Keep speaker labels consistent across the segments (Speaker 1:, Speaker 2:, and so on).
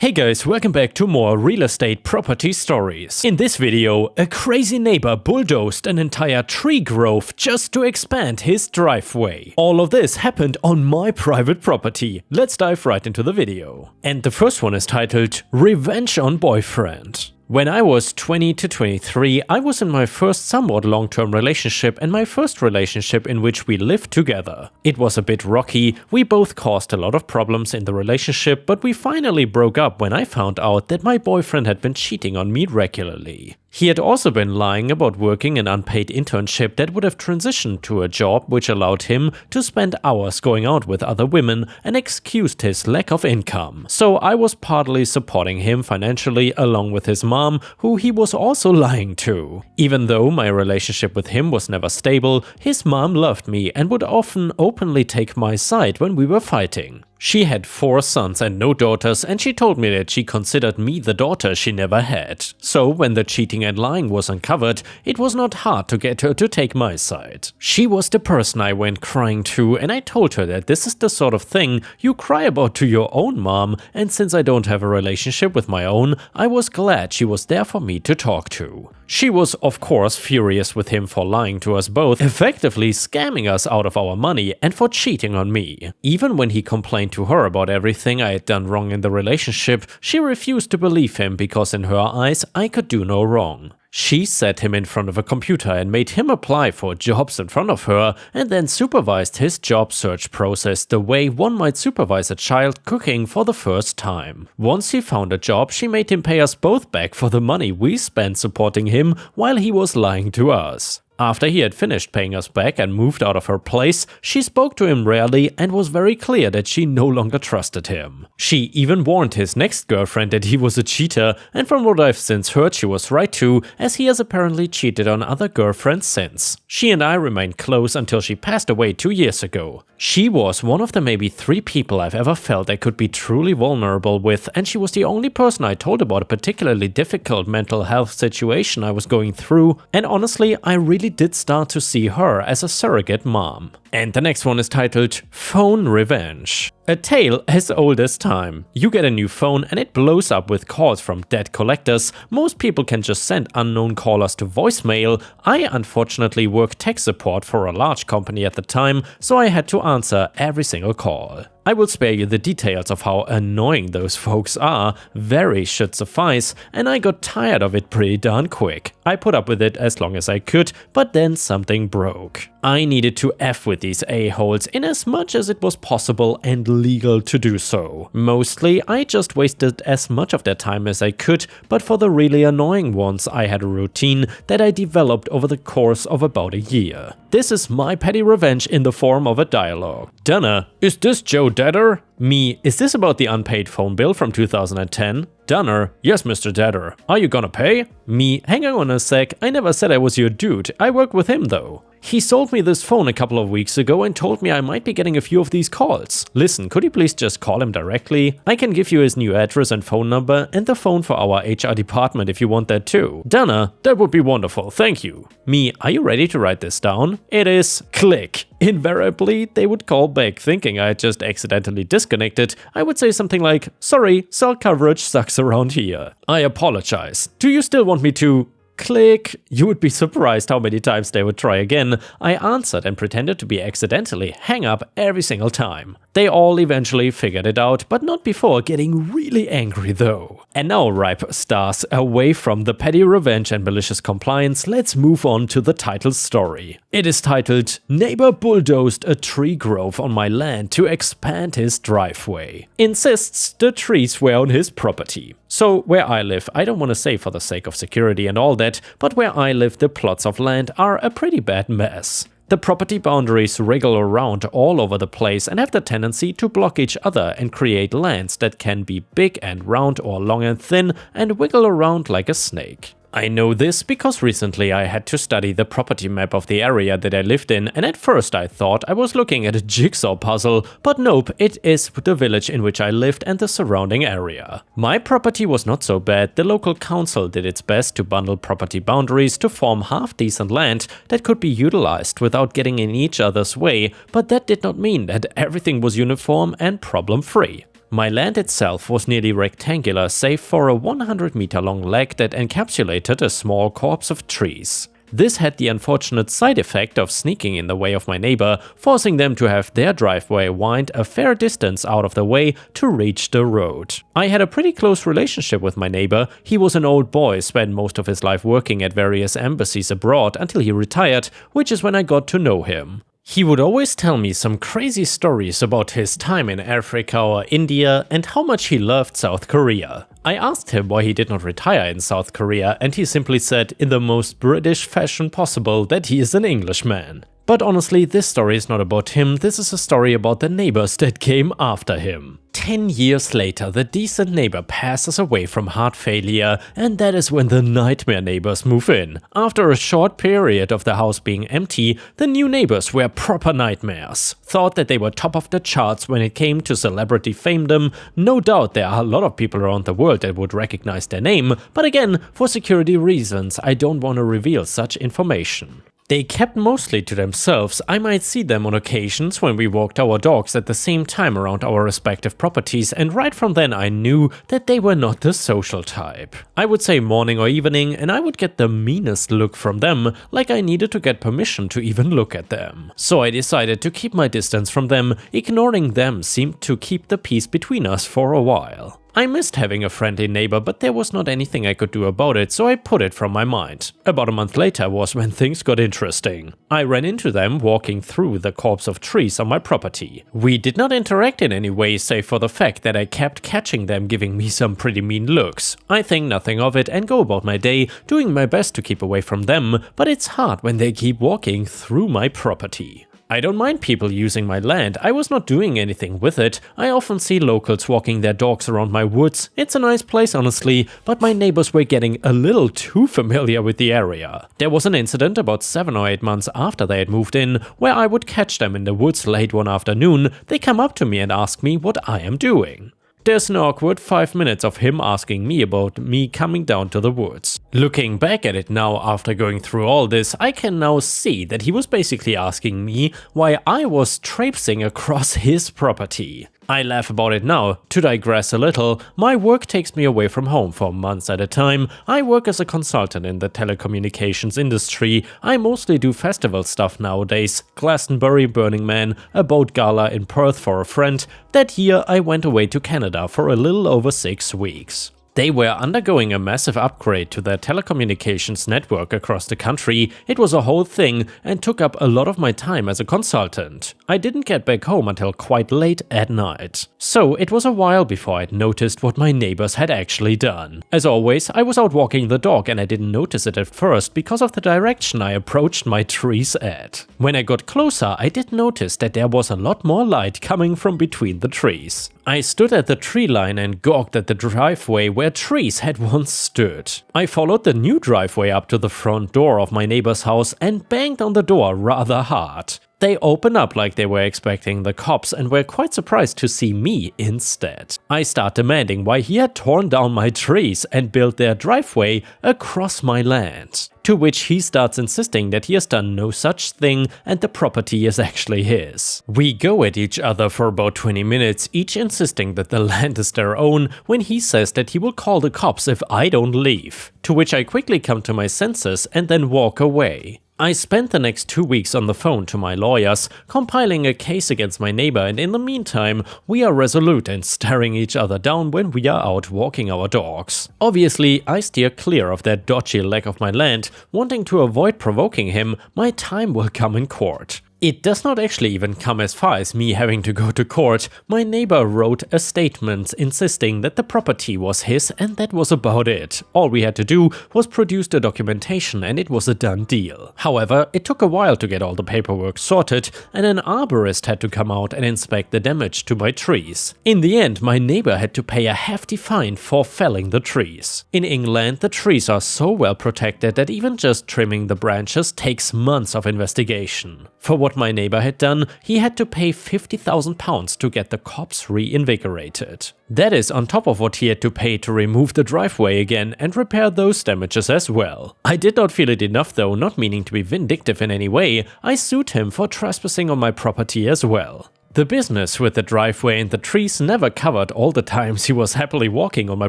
Speaker 1: Hey guys, welcome back to more real estate property stories. In this video, a crazy neighbor bulldozed an entire tree grove just to expand his driveway. All of this happened on my private property. Let's dive right into the video. And the first one is titled Revenge on Boyfriend. When I was 20 to 23, I was in my first somewhat long-term relationship and my first relationship in which we lived together. It was a bit rocky, we both caused a lot of problems in the relationship, but we finally broke up when I found out that my boyfriend had been cheating on me regularly. He had also been lying about working an unpaid internship that would have transitioned to a job which allowed him to spend hours going out with other women and excused his lack of income. So I was partly supporting him financially along with his mom, who he was also lying to. Even though my relationship with him was never stable, his mom loved me and would often openly take my side when we were fighting. She had 4 sons and no daughters, and she told me that she considered me the daughter she never had. So when the cheating and lying was uncovered, it was not hard to get her to take my side. She was the person I went crying to, and I told her that this is the sort of thing you cry about to your own mom, and since I don't have a relationship with my own, I was glad she was there for me to talk to. She was of course furious with him for lying to us both, effectively scamming us out of our money and for cheating on me. Even when he complained to her about everything I had done wrong in the relationship, she refused to believe him because in her eyes I could do no wrong. She sat him in front of a computer and made him apply for jobs in front of her and then supervised his job search process the way one might supervise a child cooking for the first time. Once he found a job, she made him pay us both back for the money we spent supporting him while he was lying to us. After he had finished paying us back and moved out of her place, she spoke to him rarely and was very clear that she no longer trusted him. She even warned his next girlfriend that he was a cheater, and from what I've since heard she was right too, as he has apparently cheated on other girlfriends since. She and I remained close until she passed away 2 years ago. She was one of the maybe 3 people I've ever felt I could be truly vulnerable with, and she was the only person I told about a particularly difficult mental health situation I was going through, and honestly, I really did start to see her as a surrogate mom. And the next one is titled Phone Revenge. A tale as old as time. You get a new phone and it blows up with calls from debt collectors. Most people can just send unknown callers to voicemail. I unfortunately worked tech support for a large company at the time, so I had to answer every single call. I will spare you the details of how annoying those folks are, very should suffice, and I got tired of it pretty darn quick. I put up with it as long as I could, but then something broke. I needed to F with these a-holes in as much as it was possible and legal to do so. Mostly, I just wasted as much of their time as I could, but for the really annoying ones, I had a routine that I developed over the course of about a year. This is my petty revenge in the form of a dialogue. Dunna, is this Joe Dedder? Me, is this about the unpaid phone bill from 2010? Dunner, yes Mr. Dedder. Are you gonna pay? Me, hang on a sec, I never said I was your dude, I work with him though. He sold me this phone a couple of weeks ago and told me I might be getting a few of these calls. Listen, could you please just call him directly? I can give you his new address and phone number and the phone for our HR department if you want that too. Dunna, that would be wonderful, thank you. Me, are you ready to write this down? It is click. Invariably, they would call back thinking I had just accidentally disconnected. I would say something like, sorry, cell coverage sucks around here. I apologize. Do you still want me to... Click. You would be surprised how many times they would try again. I answered and pretended to be accidentally hang up every single time. They all eventually figured it out, but not before getting really angry though. And now, ripe stars, away from the petty revenge and malicious compliance, let's move on to the title story. It is titled, Neighbor bulldozed a tree grove on my land to expand his driveway. Insists the trees were on his property. So where I live, I don't want to say for the sake of security and all that, but where I live the plots of land are a pretty bad mess. The property boundaries wriggle around all over the place and have the tendency to block each other and create lands that can be big and round or long and thin and wiggle around like a snake. I know this because recently I had to study the property map of the area that I lived in, and at first I thought I was looking at a jigsaw puzzle, but nope, it is the village in which I lived and the surrounding area. My property was not so bad. The local council did its best to bundle property boundaries to form half-decent land that could be utilized without getting in each other's way, but that did not mean that everything was uniform and problem-free. My land itself was nearly rectangular save for a 100-meter-long leg that encapsulated a small corpse of trees. This had the unfortunate side effect of sneaking in the way of my neighbor, forcing them to have their driveway wind a fair distance out of the way to reach the road. I had a pretty close relationship with my neighbor. He was an old boy, spent most of his life working at various embassies abroad until he retired, which is when I got to know him. He would always tell me some crazy stories about his time in Africa or India and how much he loved South Korea. I asked him why he did not retire in South Korea, and he simply said in the most British fashion possible that he is an Englishman. But honestly, this story is not about him, this is a story about the neighbors that came after him. 10 years later, the decent neighbor passes away from heart failure, and that is when the nightmare neighbors move in. After a short period of the house being empty, the new neighbors were proper nightmares. Thought that they were top of the charts when it came to celebrity famedom. No doubt there are a lot of people around the world that would recognize their name, but again, for security reasons, I don't want to reveal such information. They kept mostly to themselves. I might see them on occasions when we walked our dogs at the same time around our respective properties, and right from then I knew that they were not the social type. I would say morning or evening and I would get the meanest look from them, like I needed to get permission to even look at them. So I decided to keep my distance from them. Ignoring them seemed to keep the peace between us for a while. I missed having a friendly neighbor, but there was not anything I could do about it, so I put it from my mind. About a month later was when things got interesting. I ran into them walking through the copse of trees on my property. We did not interact in any way save for the fact that I kept catching them giving me some pretty mean looks. I think nothing of it and go about my day, doing my best to keep away from them, but it's hard when they keep walking through my property. I don't mind people using my land, I was not doing anything with it. I often see locals walking their dogs around my woods. It's a nice place honestly, but my neighbors were getting a little too familiar with the area. There was an incident about 7 or 8 months after they had moved in, where I would catch them in the woods late one afternoon. They come up to me and ask me what I am doing. There's an awkward 5 minutes of him asking me about me coming down to the woods. Looking back at it now after going through all this, I can now see that he was basically asking me why I was traipsing across his property. I laugh about it now. To digress a little, my work takes me away from home for months at a time. I work as a consultant in the telecommunications industry. I mostly do festival stuff nowadays. Glastonbury, Burning Man, a boat gala in Perth for a friend. That year I went away to Canada for a little over 6 weeks. They were undergoing a massive upgrade to their telecommunications network across the country. It was a whole thing and took up a lot of my time as a consultant. I didn't get back home until quite late at night. So it was a while before I'd noticed what my neighbors had actually done. As always, I was out walking the dog and I didn't notice it at first because of the direction I approached my trees at. When I got closer, I did notice that there was a lot more light coming from between the trees. I stood at the tree line and gawked at the driveway where trees had once stood. I followed the new driveway up to the front door of my neighbor's house and banged on the door rather hard. They opened up like they were expecting the cops and were quite surprised to see me instead. I start demanding why he had torn down my trees and built their driveway across my land. To which he starts insisting that he has done no such thing and the property is actually his. We go at each other for about 20 minutes, each insisting that the land is their own, when he says that he will call the cops if I don't leave. To which I quickly come to my senses and then walk away. I spent the next 2 weeks on the phone to my lawyers, compiling a case against my neighbor, and in the meantime, we are resolute and staring each other down when we are out walking our dogs. Obviously, I steer clear of that dodgy leg of my land, wanting to avoid provoking him. My time will come in court. It does not actually even come as far as me having to go to court. My neighbor wrote a statement insisting that the property was his and that was about it. All we had to do was produce the documentation and it was a done deal. However, it took a while to get all the paperwork sorted and an arborist had to come out and inspect the damage to my trees. In the end, my neighbor had to pay a hefty fine for felling the trees. In England, the trees are so well protected that even just trimming the branches takes months of investigation. For what my neighbor had done, he had to pay £50,000 to get the cops reinvigorated. That is on top of what he had to pay to remove the driveway again and repair those damages as well. I did not feel it enough though, not meaning to be vindictive in any way. I sued him for trespassing on my property as well. The business with the driveway and the trees never covered all the times he was happily walking on my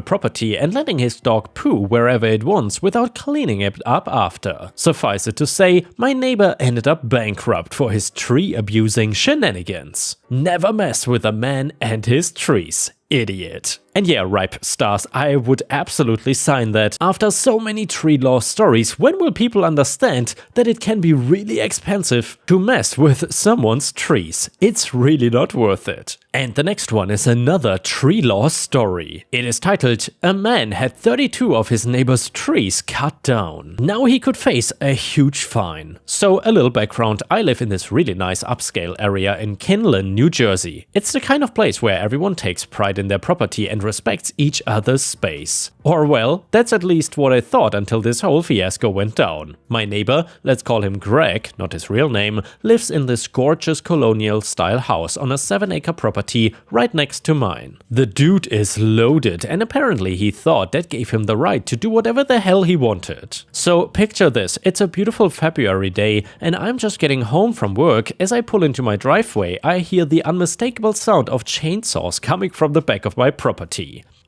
Speaker 1: property and letting his dog poo wherever it wants without cleaning it up after. Suffice it to say, my neighbor ended up bankrupt for his tree-abusing shenanigans. Never mess with a man and his trees. Idiot. And yeah, ripe stars, I would absolutely sign that. After so many tree law stories, when will people understand that it can be really expensive to mess with someone's trees? It's really not worth it. And the next one is another tree law story. It is titled, "A man had 32 of his neighbor's trees cut down. Now he could face a huge fine." So a little background, I live in this really nice upscale area in Kinlan, New Jersey. It's the kind of place where everyone takes pride in their property and respects each other's space. Or well, that's at least what I thought until this whole fiasco went down. My neighbor, let's call him Greg, not his real name, lives in this gorgeous colonial style house on a 7-acre property right next to mine. The dude is loaded and apparently he thought that gave him the right to do whatever the hell he wanted. So picture this, it's a beautiful February day and I'm just getting home from work. As I pull into my driveway, I hear the unmistakable sound of chainsaws coming from the back of my property.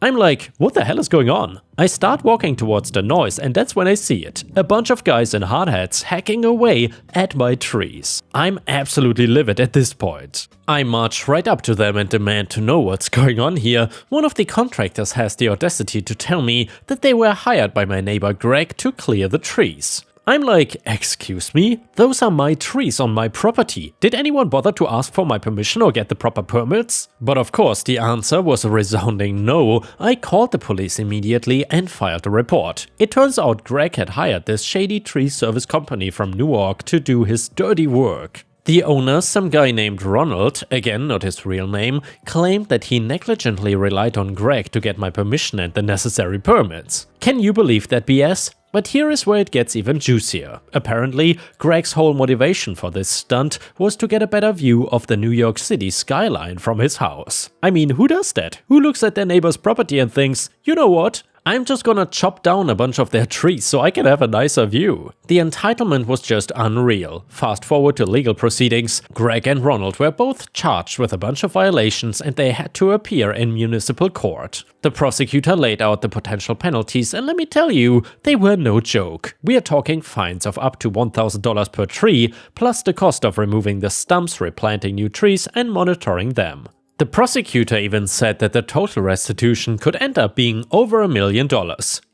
Speaker 1: I'm like, what the hell is going on? I start walking towards the noise and that's when I see it. A bunch of guys in hard hats hacking away at my trees. I'm absolutely livid at this point. I march right up to them and demand to know what's going on here. One of the contractors has the audacity to tell me that they were hired by my neighbor Greg to clear the trees. I'm like, excuse me? Those are my trees on my property. Did anyone bother to ask for my permission or get the proper permits? But of course, the answer was a resounding no. I called the police immediately and filed a report. It turns out Greg had hired this shady tree service company from Newark to do his dirty work. The owner, some guy named Ronald, again not his real name, claimed that he negligently relied on Greg to get my permission and the necessary permits. Can you believe that BS? But here is where it gets even juicier. Apparently, Greg's whole motivation for this stunt was to get a better view of the New York City skyline from his house. I mean, who does that? Who looks at their neighbor's property and thinks, you know what? I'm just gonna chop down a bunch of their trees so I can have a nicer view. The entitlement was just unreal. Fast forward to legal proceedings, Greg and Ronald were both charged with a bunch of violations and they had to appear in municipal court. The prosecutor laid out the potential penalties and let me tell you, they were no joke. We are talking fines of up to $1,000 per tree, plus the cost of removing the stumps, replanting new trees and monitoring them. The prosecutor even said that the total restitution could end up being over $1 million.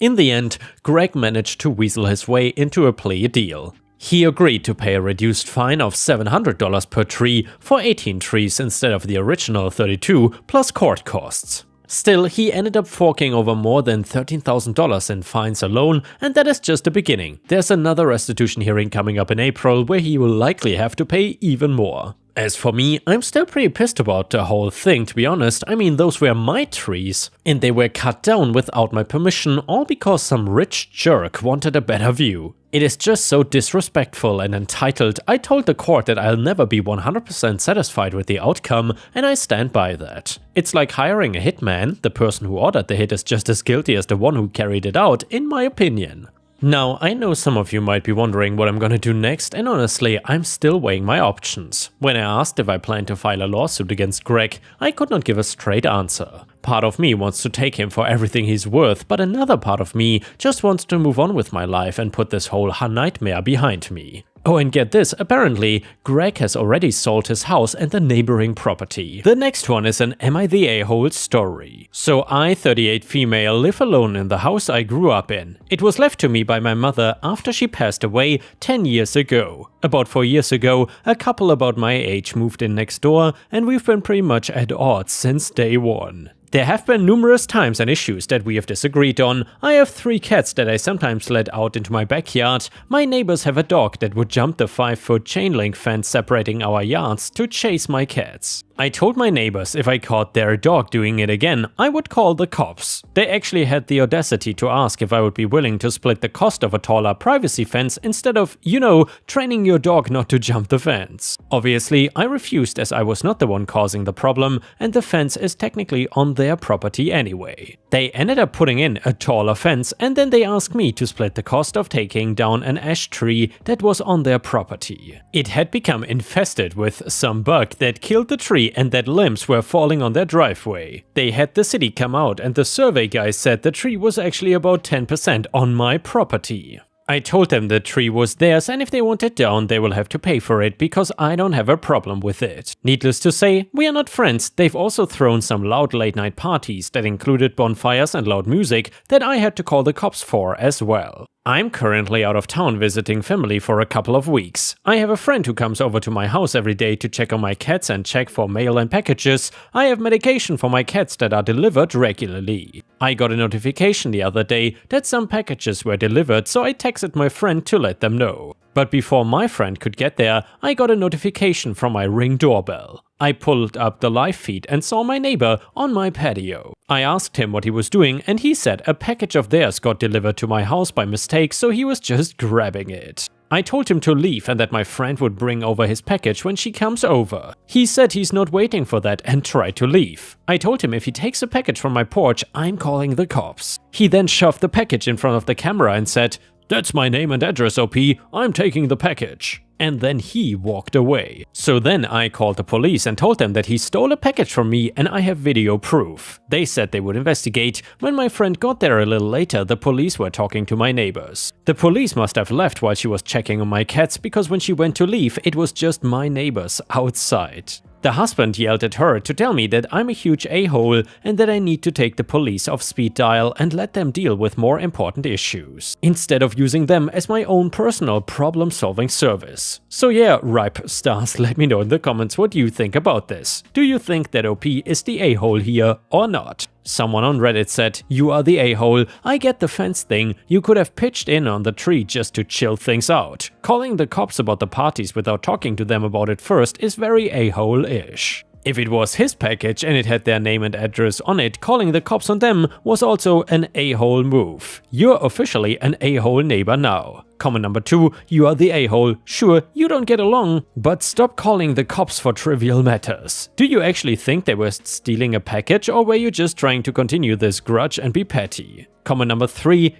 Speaker 1: In the end, Greg managed to weasel his way into a plea deal. He agreed to pay a reduced fine of $700 per tree for 18 trees instead of the original 32, plus court costs. Still, he ended up forking over more than $13,000 in fines alone, and that is just the beginning. There's another restitution hearing coming up in April where he will likely have to pay even more. As for me, I'm still pretty pissed about the whole thing, to be honest. I mean, those were my trees, and they were cut down without my permission, all because some rich jerk wanted a better view. It is just so disrespectful and entitled. I told the court that I'll never be 100% satisfied with the outcome, and I stand by that. It's like hiring a hitman. The person who ordered the hit is just as guilty as the one who carried it out, in my opinion. Now, I know some of you might be wondering what I'm gonna do next, and honestly, I'm still weighing my options. When I asked if I plan to file a lawsuit against Greg, I could not give a straight answer. Part of me wants to take him for everything he's worth, but another part of me just wants to move on with my life and put this whole nightmare behind me. Oh, and get this, apparently, Greg has already sold his house and the neighboring property. The next one is an Am I the A-hole story. So I, 38 female, live alone in the house I grew up in. It was left to me by my mother after she passed away 10 years ago. About 4 years ago, a couple about my age moved in next door, and we've been pretty much at odds since day one. There have been numerous times and issues that we have disagreed on. I have 3 cats that I sometimes let out into my backyard. My neighbors have a dog that would jump the 5-foot chain link fence separating our yards to chase my cats. I told my neighbors if I caught their dog doing it again, I would call the cops. They actually had the audacity to ask if I would be willing to split the cost of a taller privacy fence instead of, you know, training your dog not to jump the fence. Obviously, I refused as I was not the one causing the problem and the fence is technically on their property anyway. They ended up putting in a taller fence and then they asked me to split the cost of taking down an ash tree that was on their property. It had become infested with some bug that killed the tree tree and that limbs were falling on their driveway. They had the city come out and the survey guy said the tree was actually about 10% on my property. I told them the tree was theirs and if they want it down they will have to pay for it because I don't have a problem with it. Needless to say, we are not friends. They've also thrown some loud late night parties that included bonfires and loud music that I had to call the cops for as well. I'm currently out of town visiting family for a couple of weeks. I have a friend who comes over to my house every day to check on my cats and check for mail and packages. I have medication for my cats that are delivered regularly. I got a notification the other day that some packages were delivered, so I texted my friend to let them know. But before my friend could get there, I got a notification from my Ring doorbell. I pulled up the live feed and saw my neighbor on my patio. I asked him what he was doing and he said a package of theirs got delivered to my house by mistake, so he was just grabbing it. I told him to leave and that my friend would bring over his package when she comes over. He said he's not waiting for that and tried to leave. I told him if he takes a package from my porch, I'm calling the cops. He then shoved the package in front of the camera and said, "That's my name and address, OP, I'm taking the package." And then he walked away. So then I called the police and told them that he stole a package from me and I have video proof. They said they would investigate. When my friend got there a little later, the police were talking to my neighbors. The police must have left while she was checking on my cats because when she went to leave, it was just my neighbors outside. The husband yelled at her to tell me that I'm a huge a-hole and that I need to take the police off speed dial and let them deal with more important issues, instead of using them as my own personal problem-solving service. So yeah, ripe stars, let me know in the comments what you think about this. Do you think that OP is the a-hole here or not? Someone on Reddit said, "You are the a-hole, I get the fence thing, you could have pitched in on the tree just to chill things out. Calling the cops about the parties without talking to them about it first is very a-hole-ish." If it was his package and it had their name and address on it, calling the cops on them was also an a-hole move. You're officially an a-hole neighbor now. Comment number 2, you are the a-hole. Sure, you don't get along, but stop calling the cops for trivial matters. Do you actually think they were stealing a package or were you just trying to continue this grudge and be petty? Comment number 3,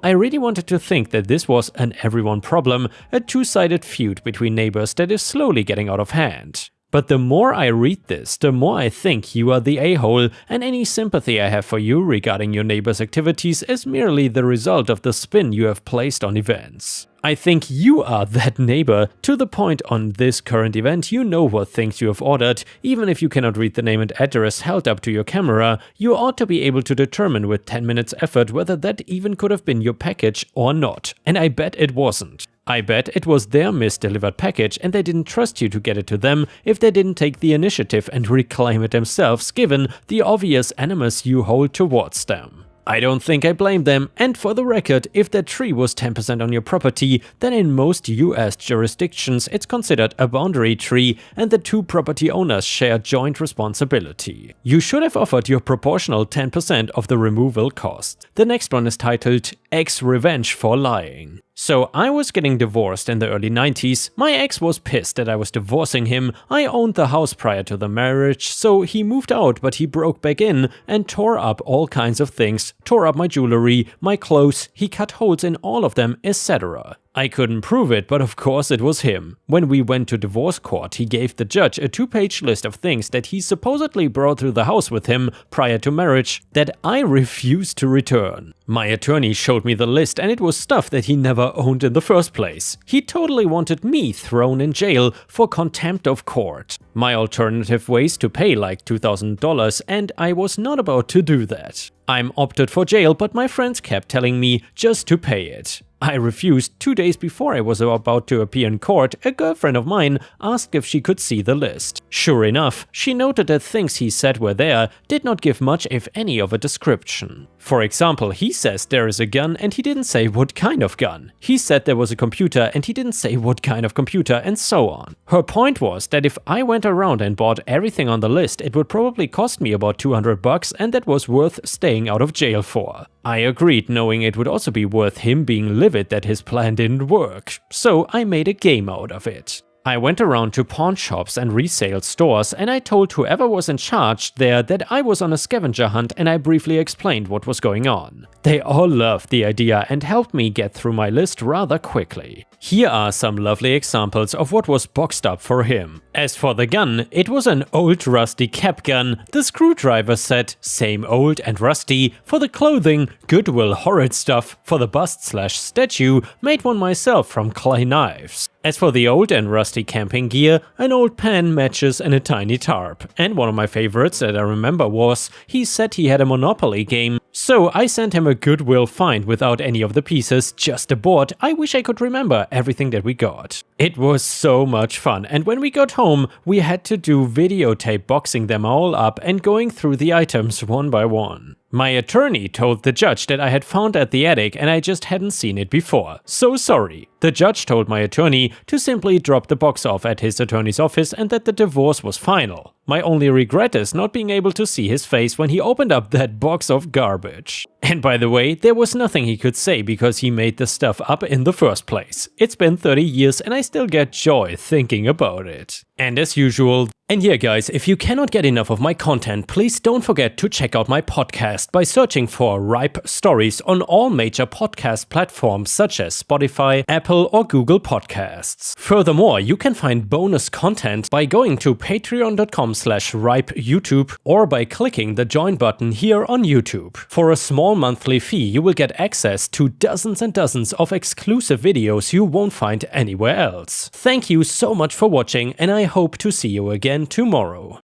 Speaker 1: I really wanted to think that this was an everyone problem, a two-sided feud between neighbors that is slowly getting out of hand. But the more I read this, the more I think you are the a-hole, and any sympathy I have for you regarding your neighbor's activities is merely the result of the spin you have placed on events. I think you are that neighbor, to the point on this current event you know what things you have ordered. Even if you cannot read the name and address held up to your camera, you ought to be able to determine with 10 minutes effort whether that even could have been your package or not. And I bet it wasn't. I bet it was their misdelivered package and they didn't trust you to get it to them if they didn't take the initiative and reclaim it themselves, given the obvious animus you hold towards them. I don't think I blame them, and for the record, if that tree was 10% on your property, then in most US jurisdictions it's considered a boundary tree and the two property owners share joint responsibility. You should have offered your proportional 10% of the removal cost. The next one is titled Ex Revenge for Lying. So I was getting divorced in the early 90s, my ex was pissed that I was divorcing him, I owned the house prior to the marriage, so he moved out but he broke back in and tore up all kinds of things, tore up my jewelry, my clothes, he cut holes in all of them, etc. I couldn't prove it, but of course it was him. When we went to divorce court, he gave the judge a 2-page list of things that he supposedly brought through the house with him prior to marriage that I refused to return. My attorney showed me the list and it was stuff that he never owned in the first place. He totally wanted me thrown in jail for contempt of court. My alternative ways to pay like $2,000 and I was not about to do that. I'm opted for jail, but my friends kept telling me just to pay it. I refused. 2 days before I was about to appear in court, a girlfriend of mine asked if she could see the list. Sure enough, she noted that things he said were there did not give much if any of a description. For example, he says there is a gun and he didn't say what kind of gun. He said there was a computer and he didn't say what kind of computer, and so on. Her point was that if I went around and bought everything on the list, it would probably cost me about $200 and that was worth staying out of jail for. I agreed, knowing it would also be worth him being livid that his plan didn't work, so I made a game out of it. I went around to pawn shops and resale stores and I told whoever was in charge there that I was on a scavenger hunt and I briefly explained what was going on. They all loved the idea and helped me get through my list rather quickly. Here are some lovely examples of what was boxed up for him. As for the gun, it was an old rusty cap gun, the screwdriver set, same old and rusty, for the clothing, Goodwill horrid stuff, for the bust/statue, made one myself from clay knives. As for the old and rusty camping gear, an old pan, matches and a tiny tarp. And one of my favorites that I remember was, he said he had a Monopoly game, so I sent him a Goodwill find without any of the pieces, just a board. I wish I could remember everything that we got. It was so much fun, and when we got home, we had to do videotape boxing them all up and going through the items one by one. My attorney told the judge that I had found at the attic and I just hadn't seen it before. So sorry. The judge told my attorney to simply drop the box off at his attorney's office and that the divorce was final. My only regret is not being able to see his face when he opened up that box of garbage. And by the way, there was nothing he could say because he made the stuff up in the first place. It's been 30 years and I still get joy thinking about it. And as usual, and yeah guys, if you cannot get enough of my content, please don't forget to check out my podcast by searching for Ripe Stories on all major podcast platforms such as Spotify, Apple or Google Podcasts. Furthermore, you can find bonus content by going to patreon.com/ripeyoutube or by clicking the join button here on YouTube. For a small monthly fee, you will get access to dozens and dozens of exclusive videos you won't find anywhere else. Thank you so much for watching and I hope to see you again tomorrow.